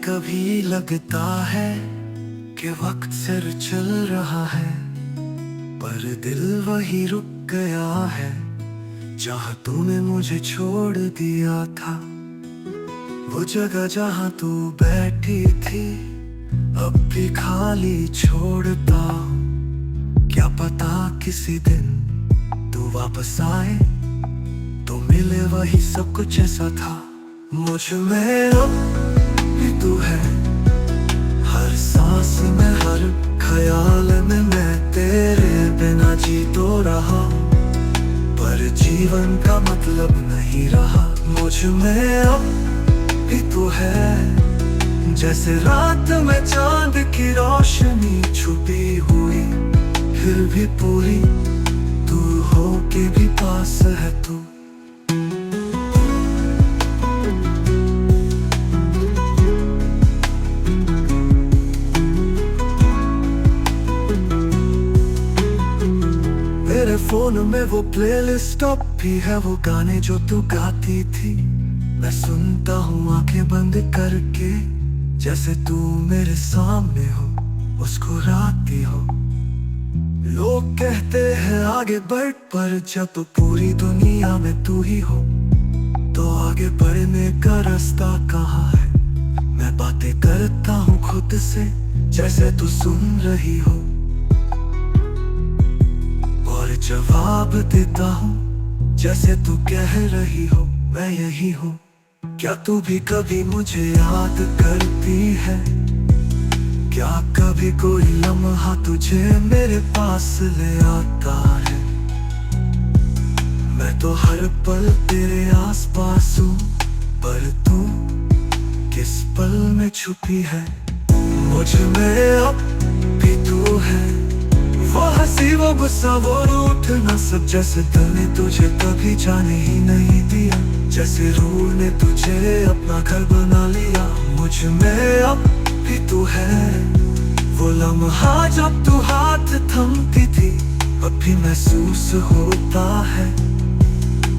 कभी लगता है कि वक्त सिर चल रहा है, पर दिल वही रुक गया है जहाँ तूने मुझे छोड़ दिया था। वो जगह जहाँ तू बैठी थी अब भी खाली छोड़ता। क्या पता किसी दिन तू वापस आए तो मिले वही सब कुछ ऐसा था। मुझ में अब भी तू है, हर सांस में हर ख्याल में मैं तेरे बिना जी तो रहा, पर जीवन का मतलब नहीं रहा। मुझ में अब भी तू है, जैसे रात में चांद की रोशनी छुपी हुई फिर भी पूरी, तू हो के भी पास है तू। मेरे फोन में वो प्लेलिस्ट अब भी है, वो गाने जो तू गाती थी मैं सुनता हूँ आंखें बंद करके, जैसे तू मेरे सामने हो मुस्कुराती हो। लोग कहते हैं आगे बढ़, पर जब पूरी दुनिया में तू ही हो तो आगे बढ़ने का रास्ता कहाँ है। मैं बातें करता हूँ खुद से जैसे तू सुन रही हो, जवाब देता हूँ जैसे तू कह रही हो मैं यही हूँ। क्या तू भी कभी मुझे याद करती है? क्या कभी कोई लम्हा तुझे मेरे पास ले आता है? मैं तो हर पल तेरे आसपास हूँ, पर तू किस पल में छुपी है। मुझ में अब भी तू है, वो हंसी वो गुस्सा वो रूठना सब, जैसे दिल ने तुझे कभी जाने ही नहीं दिया, जैसे रूह ने तुझे अपना घर बना लिया। मुझ में अब भी तू है, वो लम्हा जब तू हाथ थमती थी अब भी महसूस होता है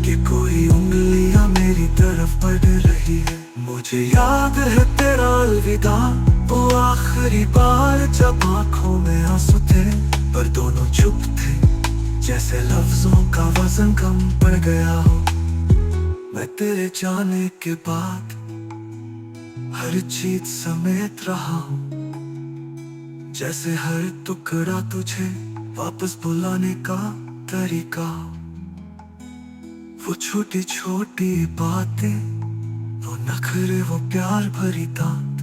कि कोई उंगलियां मेरी तरफ बढ़ रही है। मुझे याद है तेरा अलविदा, वो आखिरी बार जब आंखों में आंसू थे पर दोनों चुप थे, जैसे लफ्जों का वजन कम पड़ गया हो। मैं तेरे जाने के बाद हर चीज समेट रहा हूँ, जैसे हर टुकड़ा तुझे वापस बुलाने का तरीका। वो छोटी छोटी बातें, वो नखरे, वो प्यार भरी दांत,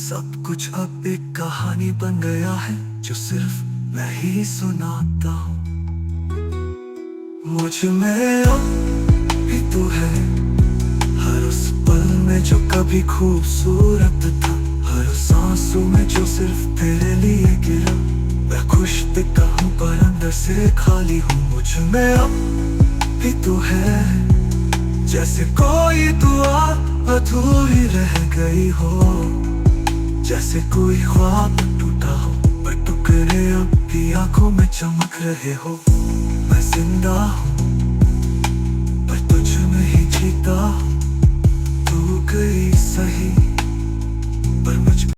सब कुछ अब एक कहानी बन गया है जो सिर्फ मैं ही सुनाता हूँ। मुझ में अब भी तू है, हर उस पल में जो कभी खूबसूरत था, हर सांसों में जो सिर्फ तेरे लिए गिरा। मैं खुश दिखता हूँ पर अंदर से खाली हूँ। मुझ में अब भी तू है, जैसे कोई दुआ अधूरी रह गई हो, जैसे कोई ख्वाब टूटा हो पर टुकड़े अब भी आंखों में चमक रहे हो। मैं जिंदा हूँ पर तुझ में ही जीता हूँ, तू गई सही पर मुझ